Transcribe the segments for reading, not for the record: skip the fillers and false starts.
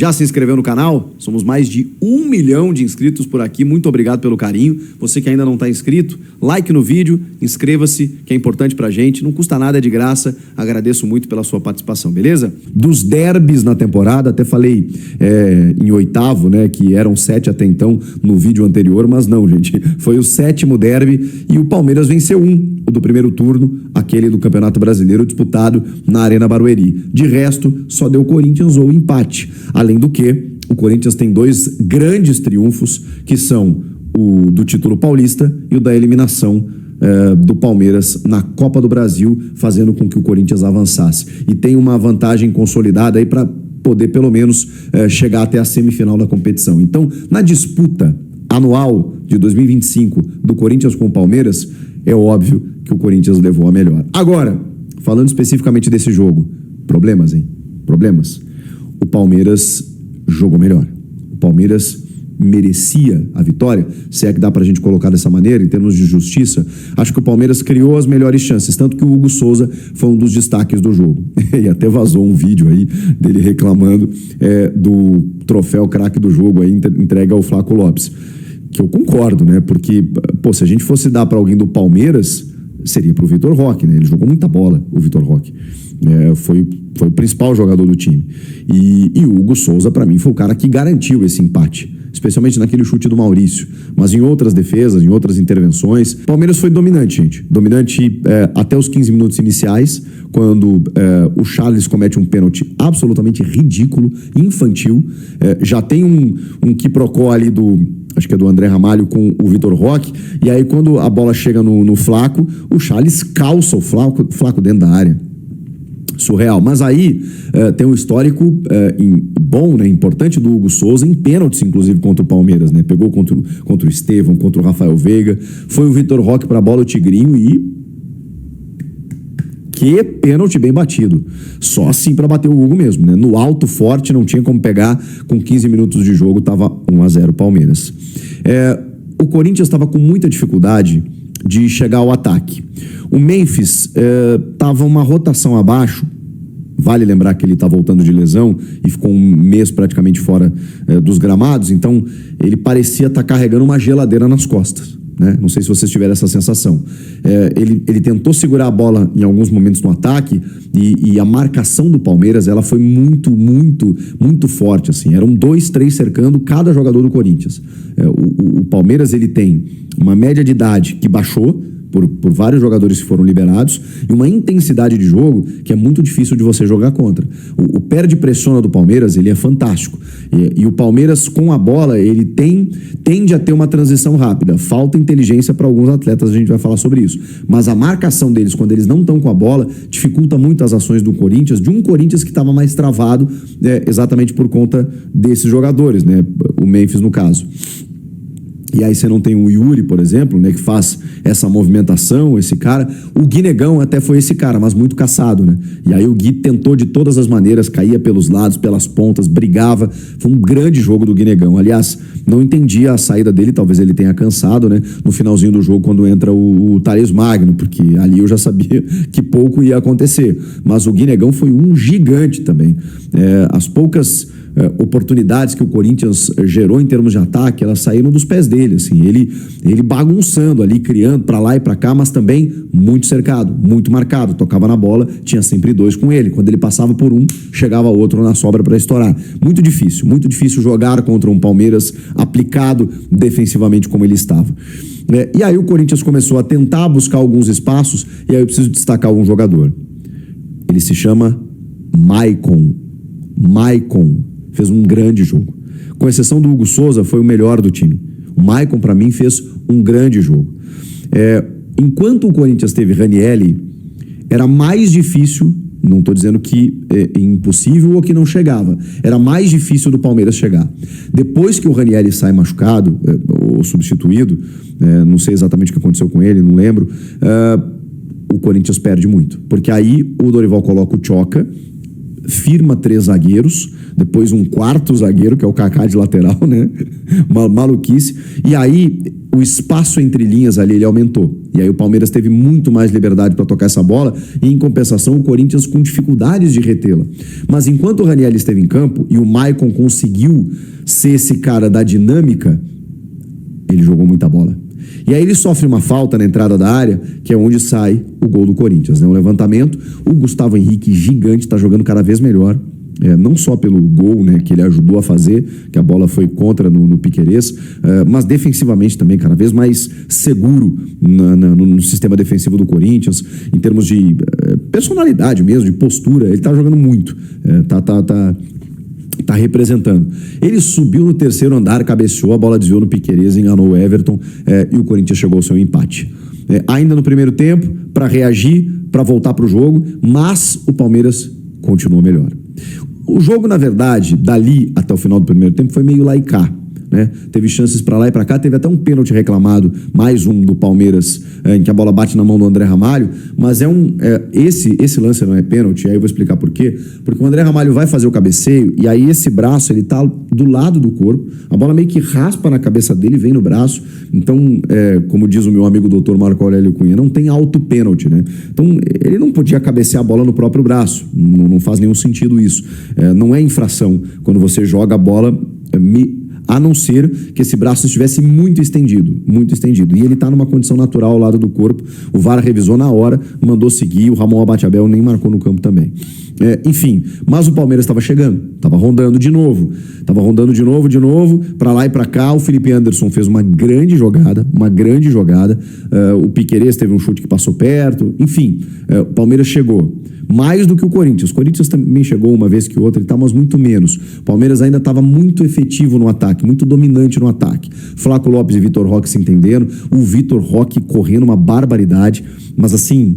Já se inscreveu no canal? Somos mais de 1 milhão de inscritos por aqui. Muito obrigado pelo carinho. Você que ainda não está inscrito, like no vídeo, inscreva-se, que é importante pra gente. Não custa nada, é de graça. Agradeço muito pela sua participação, beleza? Dos derbys na temporada, até falei em oitavo, né, que eram 7 até então no vídeo anterior, mas não, gente. Foi o 7º derby e o Palmeiras venceu o do primeiro turno, aquele do Campeonato Brasileiro disputado na Arena Barueri. De resto, só deu Corinthians ou empate. Além do que, o Corinthians tem 2 grandes triunfos, que são o do título paulista e o da eliminação do Palmeiras na Copa do Brasil, fazendo com que o Corinthians avançasse. E tem uma vantagem consolidada aí para poder, pelo menos, chegar até a semifinal da competição. Então, na disputa anual de 2025 do Corinthians com o Palmeiras, é óbvio que o Corinthians levou a melhor. Agora, falando especificamente desse jogo, problemas, hein? Problemas. O Palmeiras jogou melhor. O Palmeiras merecia a vitória, se é que dá pra gente colocar dessa maneira, em termos de justiça. Acho que o Palmeiras criou as melhores chances, tanto que o Hugo Souza foi um dos destaques do jogo. E até vazou um vídeo aí dele reclamando do troféu craque do jogo aí, entregue ao Flaco Lopes. Que eu concordo, né? Porque, pô, se a gente fosse dar pra alguém do Palmeiras, seria pro Vitor Roque, né? Ele jogou muita bola, o Vitor Roque. Foi o principal jogador do time. E o Hugo Souza, para mim, foi o cara que garantiu esse empate, especialmente naquele chute do Maurício. Mas em outras defesas, em outras intervenções, o Palmeiras foi dominante, gente. Dominante até os 15 minutos iniciais, quando o Charles comete um pênalti absolutamente ridículo, infantil. Já tem um quiprocó ali acho que é do André Ramalho com o Vitor Roque, e aí quando a bola chega no Flaco, o Charles calça o Flaco dentro da área. Surreal. Mas aí tem um histórico bom, né, importante do Hugo Souza, em pênaltis, inclusive, contra o Palmeiras, né? Pegou contra o Estevão, contra o Rafael Veiga, foi o Vitor Roque para a bola, o Tigrinho, e que pênalti bem batido. Só assim para bater o Hugo mesmo, né? No alto, forte, não tinha como pegar. Com 15 minutos de jogo, tava 1-0 Palmeiras. O Corinthians estava com muita dificuldade de chegar ao ataque. O Memphis estava uma rotação abaixo. Vale lembrar que ele está voltando de lesão e ficou um mês praticamente fora dos gramados. Então, ele parecia estar carregando uma geladeira nas costas. Né? Não sei se vocês tiveram essa sensação. Ele tentou segurar a bola em alguns momentos no ataque e a marcação do Palmeiras ela foi muito, muito, muito forte. Assim. Eram 2, 3 cercando cada jogador do Corinthians. O Palmeiras ele tem uma média de idade que baixou por vários jogadores que foram liberados e uma intensidade de jogo que é muito difícil de você jogar contra. O perde-pressiona do Palmeiras, ele é fantástico. E o Palmeiras, com a bola, ele tende a ter uma transição rápida. Falta inteligência para alguns atletas, a gente vai falar sobre isso. Mas a marcação deles, quando eles não estão com a bola, dificulta muito as ações do Corinthians, de um Corinthians que estava mais travado exatamente por conta desses jogadores, né? O Memphis, no caso. E aí você não tem o Yuri, por exemplo, né, que faz essa movimentação, esse cara. O Gui Negão até foi esse cara, mas muito caçado, né? E aí o Gui tentou de todas as maneiras, caía pelos lados, pelas pontas, brigava. Foi um grande jogo do Gui Negão. Aliás, não entendi a saída dele, talvez ele tenha cansado, né? No finalzinho do jogo, quando entra o Thales Magno, porque ali eu já sabia que pouco ia acontecer. Mas o Gui Negão foi um gigante também. As poucas oportunidades que o Corinthians gerou em termos de ataque, elas saíram dos pés dele, assim, ele bagunçando ali, criando para lá e para cá, mas também muito cercado, muito marcado, tocava na bola, tinha sempre 2 com ele, quando ele passava por um, chegava outro na sobra para estourar. Muito difícil jogar contra um Palmeiras aplicado defensivamente como ele estava. E aí o Corinthians começou a tentar buscar alguns espaços, e aí eu preciso destacar um jogador. Ele se chama Maicon. Fez um grande jogo. Com exceção do Hugo Souza, foi o melhor do time. O Maicon, para mim, fez um grande jogo. Enquanto o Corinthians teve Ranieri, era mais difícil, não estou dizendo que é impossível ou que não chegava, era mais difícil do Palmeiras chegar. Depois que o Ranieri sai machucado, ou substituído, não sei exatamente o que aconteceu com ele, não lembro, o Corinthians perde muito. Porque aí o Dorival coloca o Tchoca, firma 3 zagueiros, depois um quarto zagueiro, que é o Kaká de lateral, né? Maluquice. E aí o espaço entre linhas ali ele aumentou. E aí o Palmeiras teve muito mais liberdade para tocar essa bola e, em compensação, o Corinthians com dificuldades de retê-la. Mas enquanto o Ranieri esteve em campo e o Maicon conseguiu ser esse cara da dinâmica, ele jogou muita bola. E aí ele sofre uma falta na entrada da área, que é onde sai o gol do Corinthians, né? Um levantamento, o Gustavo Henrique, gigante, está jogando cada vez melhor. Não só pelo gol, né, que ele ajudou a fazer, que a bola foi contra no Piquerez, mas defensivamente também cada vez mais seguro no sistema defensivo do Corinthians, em termos de personalidade mesmo, de postura. Ele está jogando muito, tá representando. Ele subiu no terceiro andar, cabeceou, a bola desviou no Piquerez, enganou o Everton, e o Corinthians chegou ao seu empate. Ainda no primeiro tempo, para reagir, para voltar para o jogo, mas o Palmeiras continuou melhor. O jogo, na verdade, dali até o final do primeiro tempo foi meio lá e cá, né? Teve chances para lá e para cá, teve até um pênalti reclamado, mais um do Palmeiras, em que a bola bate na mão do André Ramalho, mas esse lance não é pênalti, aí eu vou explicar por quê. Porque o André Ramalho vai fazer o cabeceio e aí esse braço, ele tá do lado do corpo, a bola meio que raspa na cabeça dele e vem no braço. Então, como diz o meu amigo doutor Marco Aurélio Cunha, não tem auto-pênalti, né? Então, ele não podia cabecear a bola no próprio braço, não faz nenhum sentido isso. Não é infração quando você joga a bola, a não ser que esse braço estivesse muito estendido. E ele está numa condição natural ao lado do corpo. O VAR revisou na hora, mandou seguir, o Ramon Abateabel nem marcou no campo também. Enfim, mas o Palmeiras estava chegando, estava rondando de novo, para lá e para cá. O Felipe Anderson fez uma grande jogada, o Piquerez teve um chute que passou perto, enfim, o Palmeiras chegou. Mais do que o Corinthians. O Corinthians também chegou uma vez que outra, mas muito menos. O Palmeiras ainda estava muito efetivo no ataque, muito dominante no ataque. Flaco Lopes e Vitor Roque se entendendo, o Vitor Roque correndo uma barbaridade, mas assim,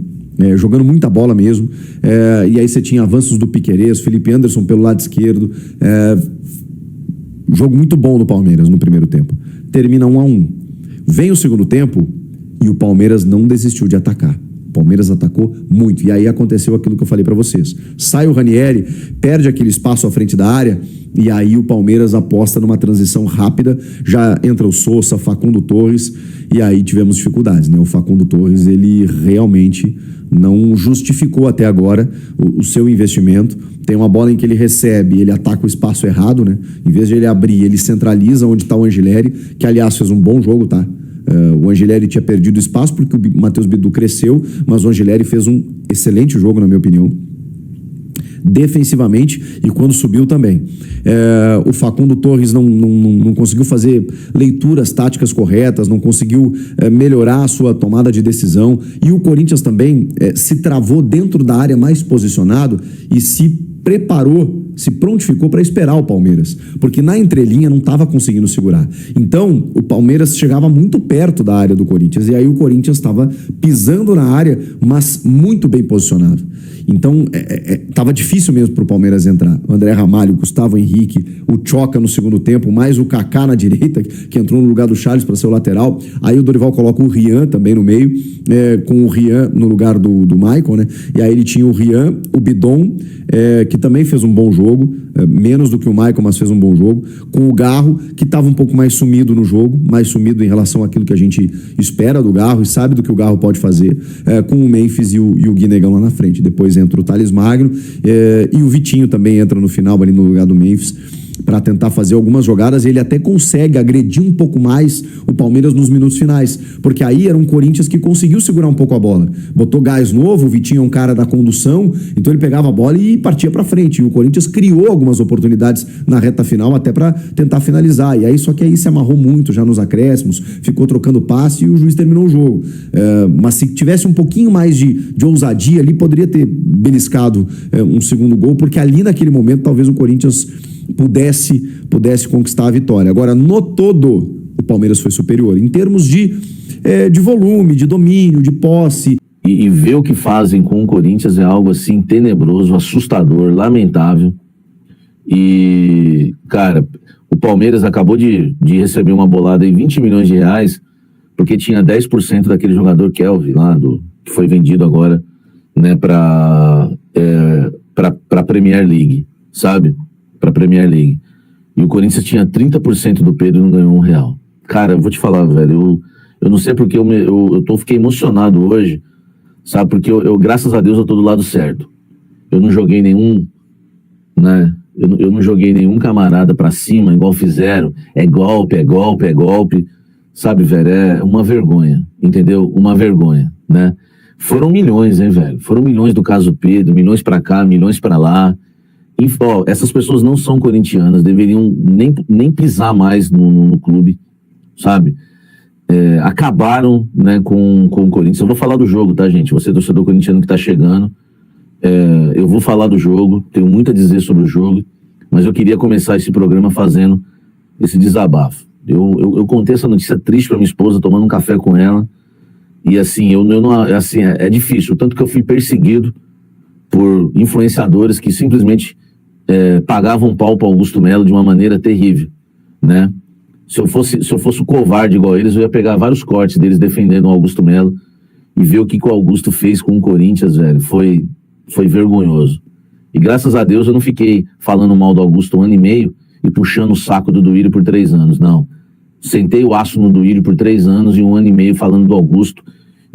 jogando muita bola mesmo. E aí você tinha avanços do Piquerez, Felipe Anderson pelo lado esquerdo. Jogo muito bom do Palmeiras no primeiro tempo. Termina 1-1. Vem o segundo tempo e o Palmeiras não desistiu de atacar. O Palmeiras atacou muito. E aí aconteceu aquilo que eu falei para vocês. Sai o Ranieri, perde aquele espaço à frente da área, e aí o Palmeiras aposta numa transição rápida. Já entra o Sousa, Facundo Torres, e aí tivemos dificuldades, né? O Facundo Torres, ele realmente não justificou até agora o seu investimento. Tem uma bola em que ele recebe, ele ataca o espaço errado, né? Em vez de ele abrir, ele centraliza onde está o Angileri, que aliás fez um bom jogo, tá? O Angileri tinha perdido espaço porque o Matheus Bidu cresceu, mas o Angileri fez um excelente jogo, na minha opinião, defensivamente, e quando subiu também. O Facundo Torres não conseguiu fazer leituras táticas corretas, não conseguiu melhorar a sua tomada de decisão, e o Corinthians também se travou dentro da área mais posicionado e se prontificou para esperar o Palmeiras, porque na entrelinha não estava conseguindo segurar. Então, o Palmeiras chegava muito perto da área do Corinthians, e aí o Corinthians estava pisando na área, mas muito bem posicionado. Então, estava difícil mesmo para o Palmeiras entrar. O André Ramalho, o Gustavo Henrique, o Choca no segundo tempo, mais o Kaká na direita, que entrou no lugar do Charles para ser o lateral. Aí o Dorival coloca o Rian também no meio, com o Rian no lugar do Maicon, né? E aí ele tinha o Rian, o Bidon, que também fez um bom jogo, menos do que o Maicon, mas fez um bom jogo, com o Garro, que estava um pouco mais sumido no jogo, mais sumido em relação àquilo que a gente espera do Garro e sabe do que o Garro pode fazer, com o Memphis e o Guinegão lá na frente. Depois entra o Thales Magno, e o Vitinho também entra no final ali no lugar do Memphis, para tentar fazer algumas jogadas, e ele até consegue agredir um pouco mais o Palmeiras nos minutos finais, porque aí era um Corinthians que conseguiu segurar um pouco a bola, botou gás novo, o Vitinho é um cara da condução, então ele pegava a bola e partia para frente, e o Corinthians criou algumas oportunidades na reta final até para tentar finalizar, e aí só que aí se amarrou muito já nos acréscimos, ficou trocando passe e o juiz terminou o jogo. Mas se tivesse um pouquinho mais de ousadia ali, poderia ter beliscado um segundo gol, porque ali naquele momento talvez o Corinthians pudesse conquistar a vitória. Agora, no todo, o Palmeiras foi superior, em termos de volume, de domínio, de posse. E ver o que fazem com o Corinthians é algo assim tenebroso, assustador, lamentável. E, cara, o Palmeiras acabou de receber uma bolada de 20 milhões de reais, porque tinha 10% daquele jogador Kelvin lá, que foi vendido agora, né, pra Premier League, sabe? para a Premier League. E o Corinthians tinha 30% do Pedro e não ganhou R$1. Cara, eu vou te falar, velho, eu não sei porque fiquei emocionado hoje, sabe? Porque graças a Deus, eu tô do lado certo. Eu não joguei nenhum, né? Eu não joguei nenhum camarada pra cima, igual fizeram. É golpe, é golpe, é golpe. Sabe, velho, é uma vergonha, entendeu? Uma vergonha, né? Foram milhões, hein, velho? Foram milhões do caso Pedro, milhões pra cá, milhões pra lá. E, ó, essas pessoas não são corintianas, deveriam nem pisar mais no clube, sabe? Acabaram, né, com o Corinthians. Eu vou falar do jogo, tá, gente? Você, torcedor corintiano que tá chegando, eu vou falar do jogo, tenho muito a dizer sobre o jogo, mas eu queria começar esse programa fazendo esse desabafo. Eu contei essa notícia triste pra minha esposa, tomando um café com ela, e assim, eu não, assim, é difícil, tanto que eu fui perseguido por influenciadores que simplesmente pagavam pau para Augusto Melo de uma maneira terrível, né? Se eu fosse o covarde igual eles, eu ia pegar vários cortes deles defendendo o Augusto Melo e ver o que o Augusto fez com o Corinthians, velho. Foi vergonhoso. E graças a Deus eu não fiquei falando mal do Augusto 1 ano e meio e puxando o saco do Duílio por 3 anos, não. Sentei o aço no Duílio por 3 anos e 1 ano e meio falando do Augusto.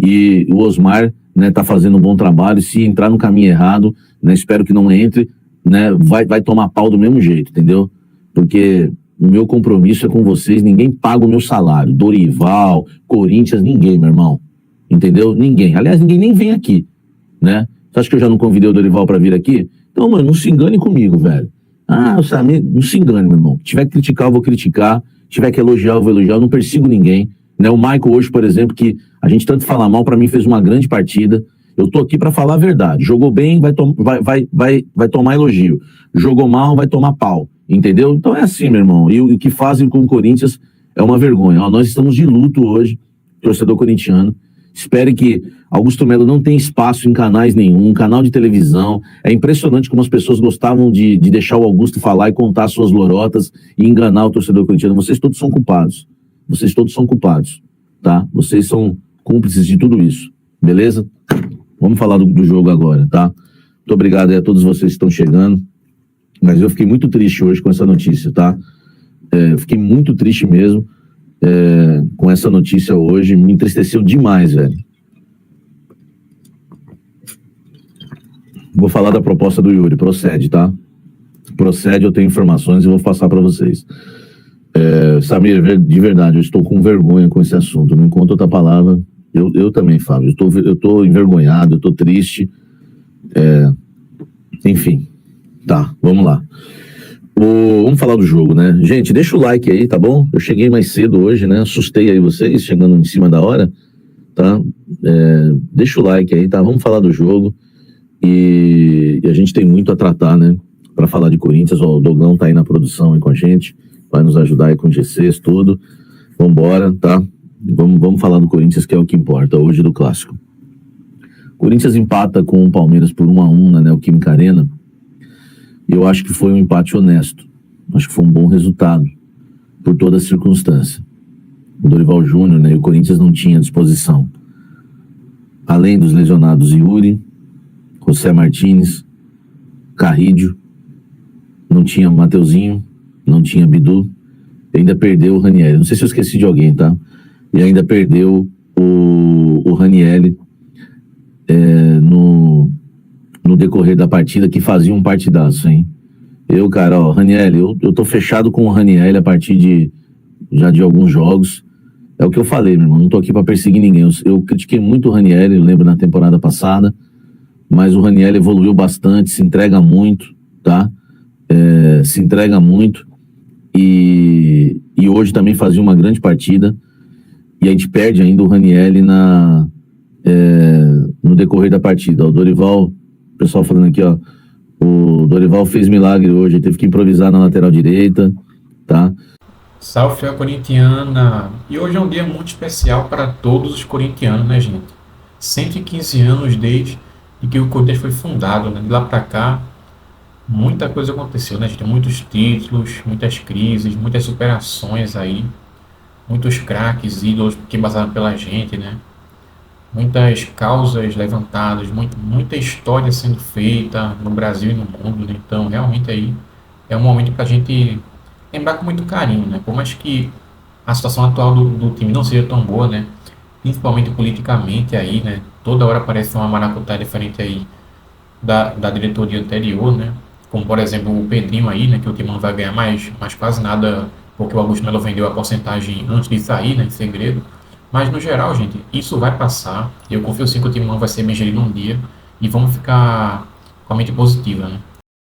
E o Osmar, né, tá fazendo um bom trabalho. Se entrar no caminho errado, né, espero que não entre, né, vai tomar pau do mesmo jeito, entendeu? Porque o meu compromisso é com vocês, ninguém paga o meu salário. Dorival, Corinthians, ninguém, meu irmão. Entendeu? Ninguém. Aliás, ninguém nem vem aqui, né? Você acha que eu já não convidei o Dorival pra vir aqui? Então, mano, não se engane comigo, velho. Ah, sabe, não se engane, meu irmão. Se tiver que criticar, eu vou criticar. Se tiver que elogiar, eu vou elogiar. Eu não persigo ninguém, né? O Michael hoje, por exemplo, que a gente tanto fala mal, pra mim fez uma grande partida. Eu tô aqui pra falar a verdade. Jogou bem, vai tomar elogio. Jogou mal, vai tomar pau. Entendeu? Então é assim, meu irmão. E o que fazem com o Corinthians é uma vergonha. Ó, nós estamos de luto hoje, torcedor corintiano. Espere que Augusto Melo não tenha espaço em canais nenhum, canal de televisão. É impressionante como as pessoas gostavam de deixar o Augusto falar e contar suas lorotas e enganar o torcedor corintiano. Vocês todos são culpados. Vocês todos são culpados, tá? Vocês são cúmplices de tudo isso. Beleza? Vamos falar do jogo agora, tá? Muito obrigado aí a todos vocês que estão chegando. Mas eu fiquei muito triste hoje com essa notícia, tá? Fiquei muito triste mesmo com essa notícia hoje. Me entristeceu demais, velho. Vou falar da proposta do Yuri. Procede, tá? Procede, eu tenho informações e vou passar para vocês. Samir, de verdade, eu estou com vergonha com esse assunto. Não encontro outra palavra. Eu também, Fábio. Eu estou envergonhado, eu estou triste. Enfim. Tá, vamos lá. Vamos falar do jogo, né? Gente, deixa o like aí, tá bom? Eu cheguei mais cedo hoje, né? Assustei aí vocês, chegando em cima da hora, tá? Deixa o like aí, tá? Vamos falar do jogo. E a gente tem muito a tratar, né? Pra falar de Corinthians. Ó, o Dogão tá aí na produção aí com a gente. Vai nos ajudar aí com GCs, tudo. Vambora, tá? Vamos falar do Corinthians, que é o que importa hoje do Clássico. Corinthians empata com o Palmeiras por 1-1 na Neoquímica Arena. Eu acho que foi um empate honesto. Acho que foi um bom resultado, por toda a circunstância. O Dorival Júnior, né, e o Corinthians não tinha disposição. Além dos lesionados Yuri, José Martínez, Carrídio, não tinha Mateuzinho, não tinha Bidu, e ainda perdeu o Ranieri. Não sei se eu esqueci de alguém, tá? E ainda perdeu o Ranieri no decorrer da partida, que fazia um partidaço, hein? Cara, ó, Ranieri, eu tô fechado com o Ranieri a partir já de alguns jogos. É o que eu falei, meu irmão, não tô aqui pra perseguir ninguém. Eu critiquei muito o Ranieri, eu lembro na temporada passada, mas o Ranieri evoluiu bastante, se entrega muito, tá? Se entrega muito e hoje também fazia uma grande partida e a gente perde ainda o Ranieri no decorrer da partida. O Dorival, o pessoal falando aqui, ó, o Dorival fez milagre hoje, ele teve que improvisar na lateral direita, tá? Salve, fiel corintiana! E hoje é um dia muito especial para todos os corintianos, né, gente? 115 anos desde que o Corinthians foi fundado, né? De lá para cá, muita coisa aconteceu, né, gente? Muitos títulos, muitas crises, muitas superações aí, muitos craques, ídolos que passaram pela gente, né? Muitas causas levantadas, muita história sendo feita no Brasil e no mundo, né? Então, realmente aí é um momento para a gente lembrar com muito carinho, né? Por mais que a situação atual do time não seja tão boa, né? Principalmente politicamente aí, né? Toda hora aparece uma maracutaia diferente aí da diretoria anterior, né? Como, por exemplo, o Pedrinho aí, né? Que o time não vai ganhar mais quase nada, porque o Augusto Melo vendeu a porcentagem antes de sair, né? Em segredo. Mas, no geral, gente, isso vai passar. Eu confio sim que o time não vai ser bem gerido um dia. E vamos ficar com a mente positiva, né?